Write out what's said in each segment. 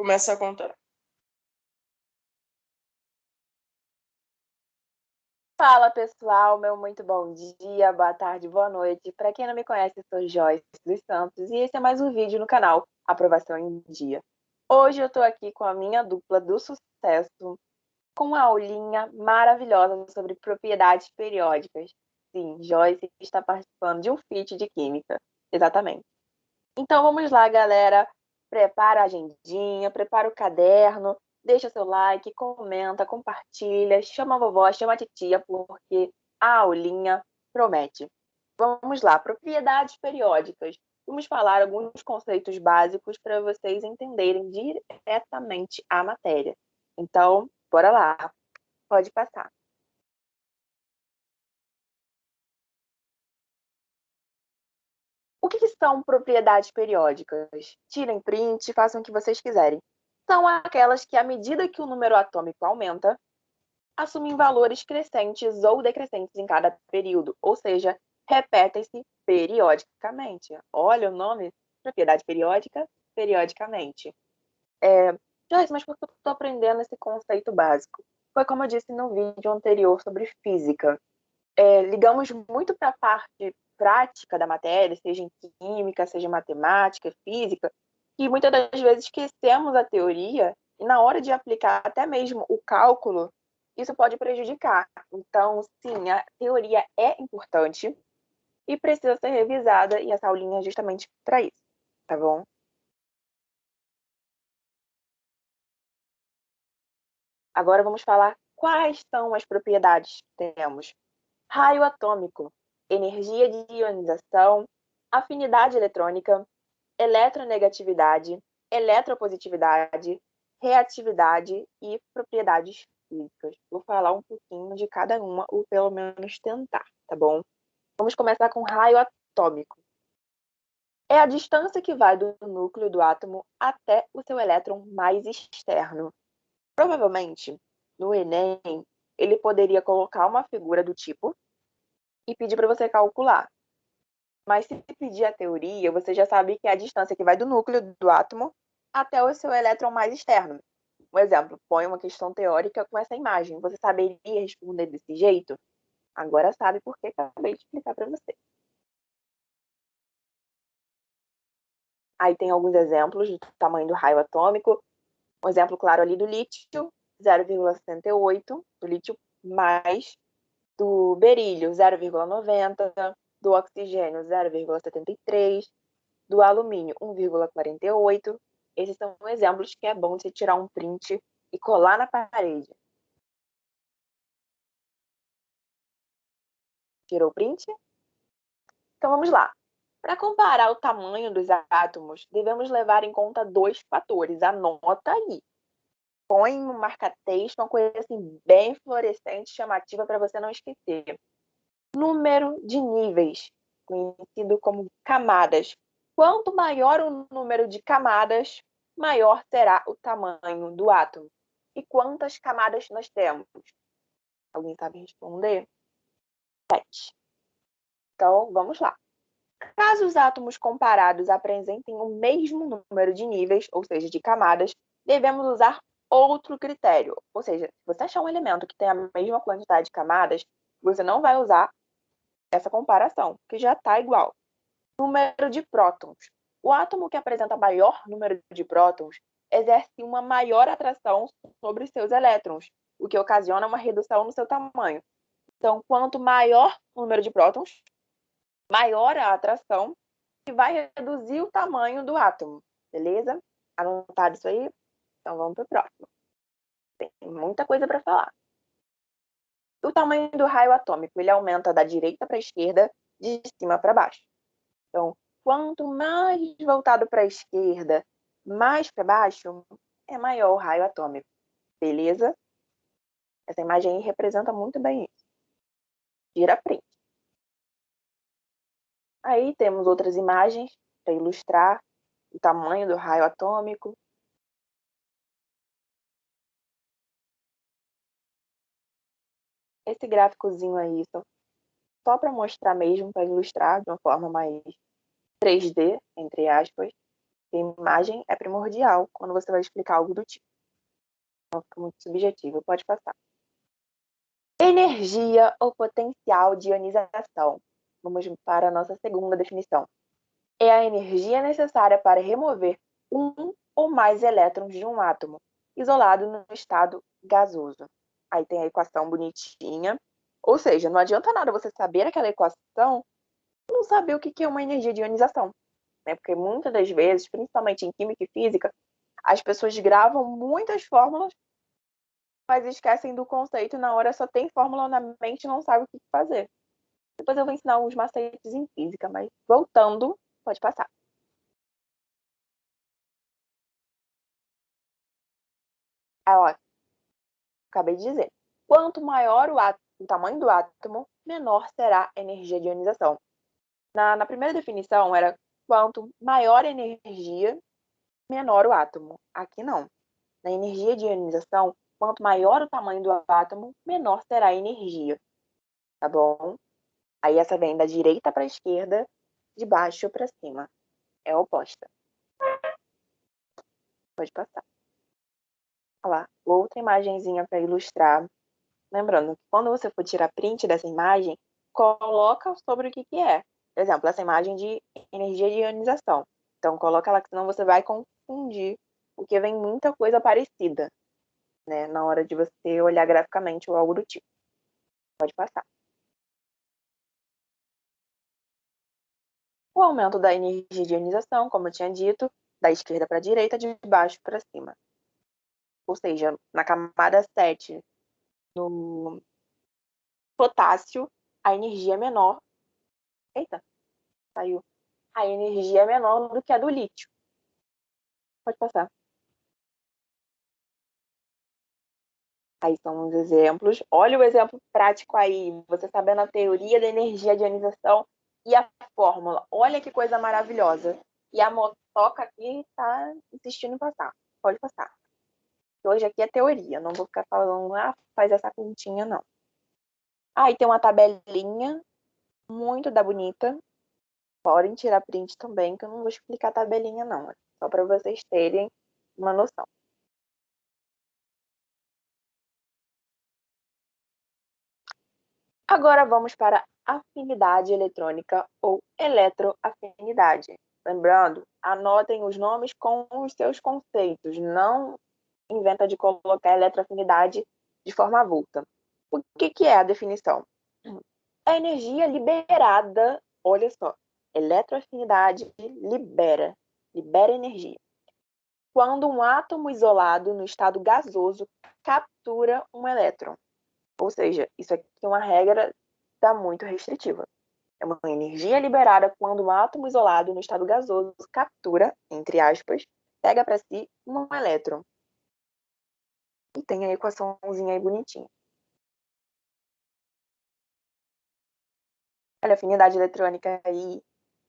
Começa a contar. Fala pessoal, meu muito bom dia, boa tarde, boa noite. Para quem não me conhece, eu sou Joyce dos Santos e esse é mais um vídeo no canal Aprovação em Dia. Hoje eu estou aqui com a minha dupla do sucesso, com uma aulinha maravilhosa sobre propriedades periódicas. Sim, Joyce está participando de um FIT de Química, exatamente. Então vamos lá, galera. Prepara a agendinha, prepara o caderno, deixa seu like, comenta, compartilha, chama a vovó, chama a titia, porque a aulinha promete. Vamos lá, propriedades periódicas. Vamos falar alguns conceitos básicos para vocês entenderem diretamente a matéria. Então, bora lá. Pode passar. O que são propriedades periódicas? Tirem print, façam o que vocês quiserem. São aquelas que, à medida que o número atômico aumenta, assumem valores crescentes ou decrescentes em cada período, ou seja, repetem-se periodicamente. Olha o nome, propriedade periódica, periodicamente. Joyce, mas por que eu estou aprendendo esse conceito básico? Foi como eu disse no vídeo anterior sobre física. Ligamos muito para a parte prática da matéria, seja em química, seja em matemática, física, que muitas das vezes esquecemos a teoria e na hora de aplicar até mesmo o cálculo, isso pode prejudicar. Então, sim, a teoria é importante e precisa ser revisada e essa aulinha é justamente para isso, tá bom? Agora vamos falar quais são as propriedades que temos. Raio atômico, energia de ionização, afinidade eletrônica, eletronegatividade, eletropositividade, reatividade e propriedades físicas. Vou falar um pouquinho de cada uma, ou pelo menos tentar, tá bom? Vamos começar com raio atômico. É a distância que vai do núcleo do átomo até o seu elétron mais externo. Provavelmente, no Enem, ele poderia colocar uma figura do tipo e pedir para você calcular. Mas se pedir a teoria, você já sabe que é a distância que vai do núcleo do átomo até o seu elétron mais externo. Um exemplo, põe uma questão teórica com essa imagem. Você saberia responder desse jeito? Agora sabe porque acabei de explicar para você. Aí tem alguns exemplos do tamanho do raio atômico. Um exemplo claro ali do lítio, 0,78, do lítio mais do berílio, 0,90, do oxigênio, 0,73, do alumínio, 1,48. Esses são exemplos que é bom você tirar um print e colar na parede. Tirou o print? Então vamos lá. Para comparar o tamanho dos átomos, devemos levar em conta dois fatores. Anota aí. Põe um marca-texto, uma coisa assim bem fluorescente, chamativa para você não esquecer. Número de níveis, conhecido como camadas. Quanto maior o número de camadas, maior será o tamanho do átomo. E quantas camadas nós temos? Alguém sabe responder? 7. Então, vamos lá. Caso os átomos comparados apresentem o mesmo número de níveis, ou seja, de camadas, devemos usar outro critério. Ou seja, se você achar um elemento que tem a mesma quantidade de camadas, você não vai usar essa comparação, que já está igual. Número de prótons. O átomo que apresenta maior número de prótons exerce uma maior atração sobre seus elétrons, o que ocasiona uma redução no seu tamanho. Então, quanto maior o número de prótons, maior a atração, e vai reduzir o tamanho do átomo. Beleza? Anotado isso aí? Então, vamos para o próximo. Tem muita coisa para falar. O tamanho do raio atômico, ele aumenta da direita para a esquerda, de cima para baixo. Então, quanto mais voltado para a esquerda, mais para baixo, é maior o raio atômico. Beleza? Essa imagem aí representa muito bem isso. Tira print. Aí temos outras imagens para ilustrar o tamanho do raio atômico. Esse gráficozinho aí, só para mostrar mesmo, para ilustrar de uma forma mais 3D, entre aspas. A imagem é primordial quando você vai explicar algo do tipo. Não fica muito subjetivo, pode passar. Energia ou potencial de ionização. Vamos para a nossa segunda definição. É a energia necessária para remover um ou mais elétrons de um átomo, isolado no estado gasoso. Aí tem a equação bonitinha. Ou seja, não adianta nada você saber aquela equação e não saber o que é uma energia de ionização. Né? Porque muitas das vezes, principalmente em química e física, as pessoas gravam muitas fórmulas, mas esquecem do conceito e na hora só tem fórmula na mente e não sabe o que fazer. Depois eu vou ensinar uns macetes em física, mas voltando, pode passar. Ó, acabei de dizer. Quanto maior o tamanho do átomo, menor será a energia de ionização. Na primeira definição era quanto maior a energia, menor o átomo. Aqui não. Na energia de ionização, quanto maior o tamanho do átomo, menor será a energia. Tá bom? Aí essa vem da direita para a esquerda, de baixo para cima. É oposta. Pode passar. Olha lá, outra imagenzinha para ilustrar. Lembrando que quando você for tirar print dessa imagem, coloca sobre o que é. Por exemplo, essa imagem de energia de ionização. Então, coloca ela, senão você vai confundir, porque vem muita coisa parecida, né, na hora de você olhar graficamente ou algo do tipo. Pode passar. O aumento da energia de ionização, como eu tinha dito, da esquerda para a direita, de baixo para cima. Ou seja, na camada 7, no potássio, a energia é menor. Eita, saiu. A energia é menor do que a do lítio. Pode passar. Aí são os exemplos. Olha o exemplo prático aí. Você sabendo a teoria da energia de ionização e a fórmula. Olha que coisa maravilhosa. E a motoca aqui está insistindo em passar. Pode passar. Hoje aqui é teoria. Não vou ficar falando, faz essa continha, não. Aí tem uma tabelinha muito da bonita. Podem tirar print também, que eu não vou explicar a tabelinha, não. É só para vocês terem uma noção. Agora vamos para afinidade eletrônica ou eletroafinidade. Lembrando, anotem os nomes com os seus conceitos. Não inventa de colocar eletroafinidade de forma avulsa. O que é a definição? A energia liberada, olha só, eletroafinidade libera energia. Quando um átomo isolado no estado gasoso captura um elétron. Ou seja, isso aqui é uma regra muito restritiva. É uma energia liberada quando um átomo isolado no estado gasoso captura, entre aspas, pega para si um elétron. E tem a equaçãozinha aí bonitinha. Olha, a afinidade eletrônica aí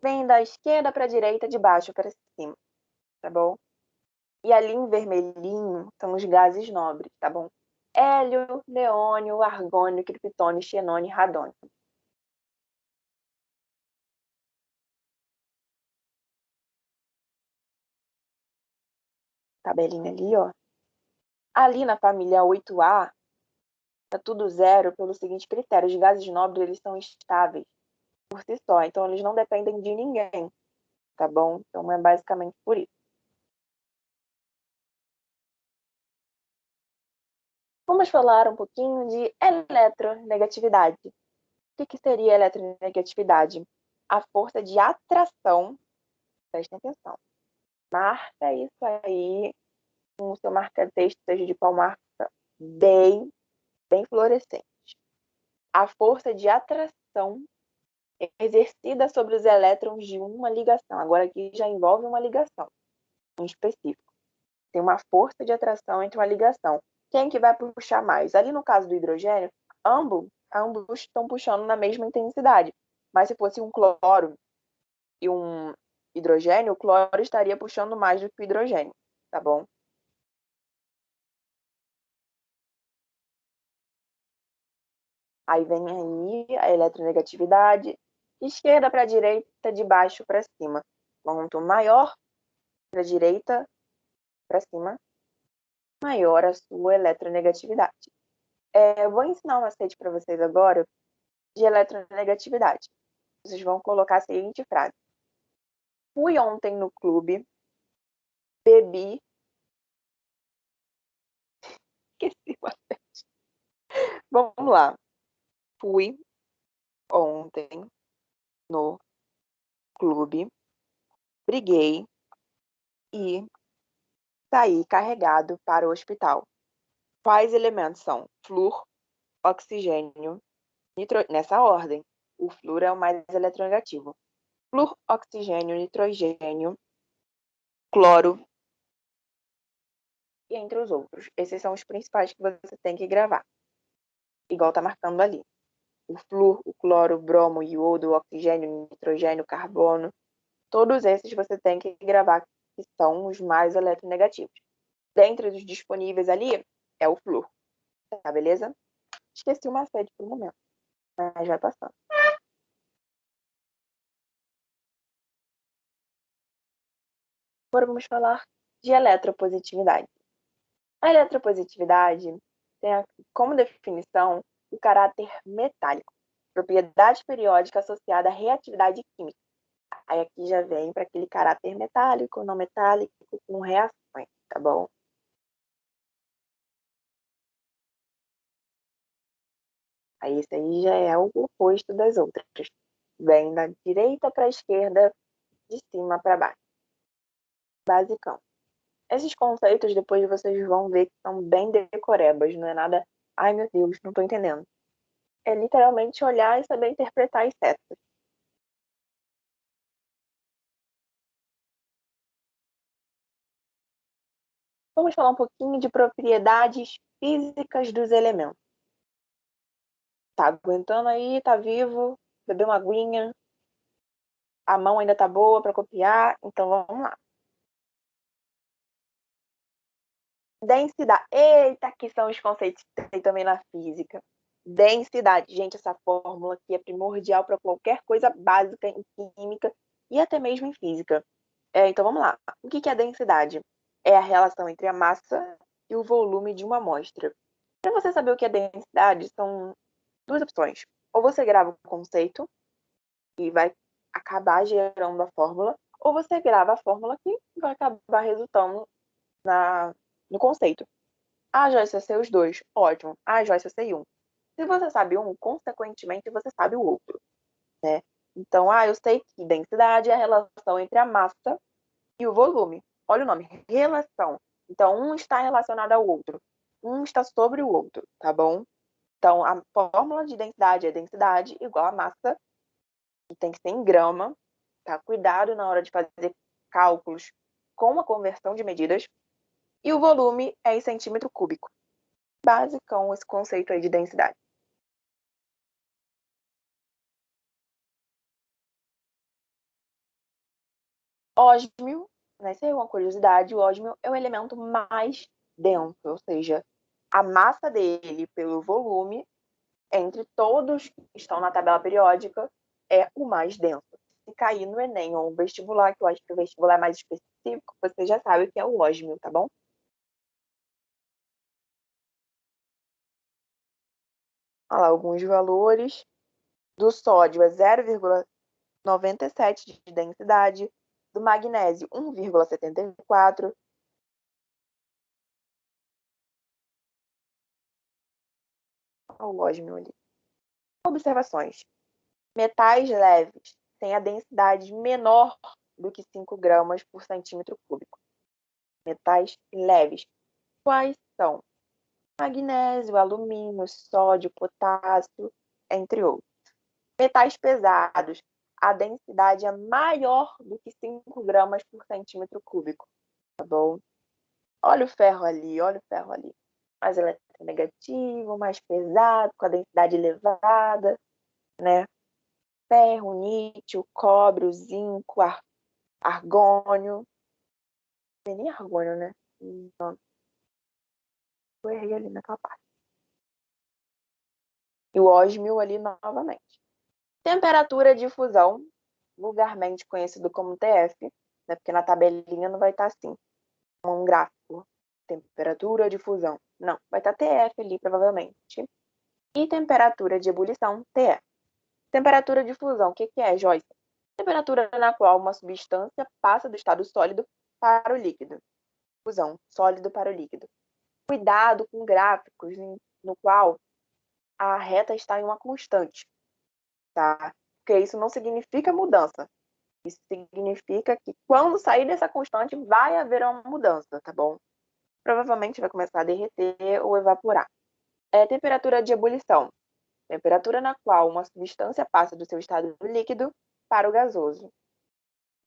vem da esquerda para a direita, de baixo para cima, tá bom? E ali em vermelhinho são os gases nobres, tá bom? Hélio, neônio, argônio, criptônio, xenônio e radônio. Tabelinha ali, ó. Ali na família 8A, tá tudo zero pelo seguinte critério: os gases nobres eles são estáveis por si só, então eles não dependem de ninguém, tá bom? Então é basicamente por isso. Vamos falar um pouquinho de eletronegatividade. O que seria eletronegatividade? A força de atração, prestem atenção, marca isso aí com o seu marca-texto, seja de qual marca, bem, bem fluorescente. A força de atração exercida sobre os elétrons de uma ligação. Agora aqui já envolve uma ligação em específico. Tem uma força de atração entre uma ligação. Quem que vai puxar mais? Ali no caso do hidrogênio, ambos estão puxando na mesma intensidade. Mas se fosse um cloro e um hidrogênio, o cloro estaria puxando mais do que o hidrogênio, tá bom? Aí vem aí a eletronegatividade, esquerda para direita, de baixo para cima. Quanto maior para a direita para cima, maior a sua eletronegatividade. Eu vou ensinar um macete para vocês agora de eletronegatividade. Vocês vão colocar a seguinte frase: fui ontem no clube, bebi. Esqueci o macete. Vamos lá. Fui ontem no clube, briguei e saí carregado para o hospital. Quais elementos são? Flúor, oxigênio, nessa ordem. O flúor é o mais eletronegativo. Flúor, oxigênio, nitrogênio, cloro e entre os outros. Esses são os principais que você tem que gravar. Igual tá marcando ali. O flúor, o cloro, o bromo, o iodo, o oxigênio, o nitrogênio, o carbono. Todos esses você tem que gravar, que são os mais eletronegativos. Dentre os disponíveis ali é o flúor. Tá, beleza? Esqueci o macete por um momento, mas vai passando. Agora vamos falar de eletropositividade. A eletropositividade tem como definição o caráter metálico, propriedade periódica associada à reatividade química. Aí aqui já vem para aquele caráter metálico, não metálico, com reações, tá bom? Aí esse aí já é o oposto das outras. Vem da direita para a esquerda, de cima para baixo. Basicão. Esses conceitos depois vocês vão ver que são bem decorebas, não é nada, ai meu Deus, não estou entendendo. É literalmente olhar e saber interpretar as setas. Vamos falar um pouquinho de propriedades físicas dos elementos. Tá aguentando aí, tá vivo, beber uma aguinha, a mão ainda tá boa para copiar, então vamos lá. Densidade. Eita, aqui são os conceitos que tem também na física. Densidade. Gente, essa fórmula aqui é primordial para qualquer coisa básica em química e até mesmo em física. Então vamos lá. O que é a densidade? É a relação entre a massa e o volume de uma amostra. Para você saber o que é densidade, são duas opções. Ou você grava o conceito e vai acabar gerando a fórmula, ou você grava a fórmula que vai acabar resultando no conceito. Ah, Joyce, eu sei os dois. Ótimo. Ah, Joyce, eu sei um. Se você sabe um, consequentemente, você sabe o outro, né? Então, eu sei que densidade é a relação entre a massa e o volume. Olha o nome, relação. Então, um está relacionado ao outro. Um está sobre o outro, tá bom? Então, a fórmula de densidade é densidade igual a massa, que tem que ser em grama, tá? Cuidado na hora de fazer cálculos com a conversão de medidas. E o volume é em centímetro cúbico. Basicão esse conceito aí de densidade. Ósmio, né? Isso aí é uma curiosidade. O ósmio é o elemento mais denso, ou seja, a massa dele pelo volume, entre todos que estão na tabela periódica, é o mais denso. Se cair no Enem ou no vestibular, que eu acho que o vestibular é mais específico, você já sabe o que é o ósmio, tá bom? Olha lá, alguns valores. Do sódio é 0,97 de densidade, do magnésio 1,74. Olha o ósmio ali. Observações. Metais leves têm a densidade menor do que 5 gramas por centímetro cúbico. Metais leves. Quais são? Magnésio, alumínio, sódio, potássio, entre outros. Metais pesados. A densidade é maior do que 5 gramas por centímetro cúbico. Tá bom? Olha o ferro ali, olha o ferro ali. Mais eletronegativo, mais pesado, com a densidade elevada, né? Ferro, níquel, cobre, o zinco, argônio. Não tem nem argônio, né? Não, eu errei ali naquela parte. E o ósmio ali novamente. Temperatura de fusão, vulgarmente conhecido como TF, né? Porque na tabelinha não vai estar assim, um gráfico, temperatura de fusão. Não, vai estar TF ali, provavelmente. E temperatura de ebulição, TE. Temperatura de fusão, o que é, Joyce? Temperatura na qual uma substância passa do estado sólido para o líquido. Fusão, sólido para o líquido. Cuidado com gráficos no qual a reta está em uma constante, tá? Porque isso não significa mudança. Isso significa que quando sair dessa constante vai haver uma mudança, tá bom? Provavelmente vai começar a derreter ou evaporar. Temperatura de ebulição. Temperatura na qual uma substância passa do seu estado líquido para o gasoso.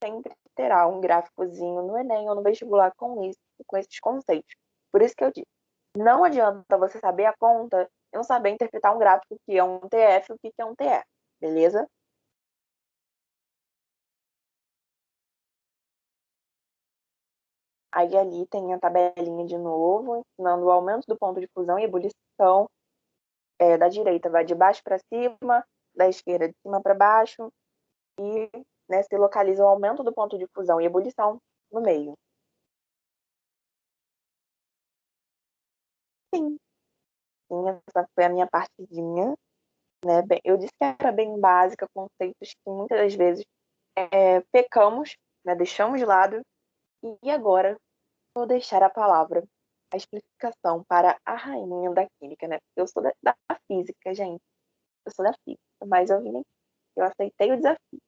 Sempre terá um gráficozinho no Enem ou no vestibular com isso, com esses conceitos. Por isso que eu digo, não adianta você saber a conta e não saber interpretar um gráfico que é um TF e o que é um TE, beleza? Aí ali tem a tabelinha de novo, ensinando o aumento do ponto de fusão e ebulição. Da direita vai de baixo para cima, da esquerda de cima para baixo, e né, se localiza o aumento do ponto de fusão e ebulição no meio. Sim, sim, essa foi a minha partezinha. Né? Eu disse que era bem básica, conceitos que muitas das vezes pecamos, né? Deixamos de lado. E agora vou deixar a palavra, a explicação para a rainha da química, né? Porque eu sou da física, gente. Eu sou da física, mas eu aceitei o desafio.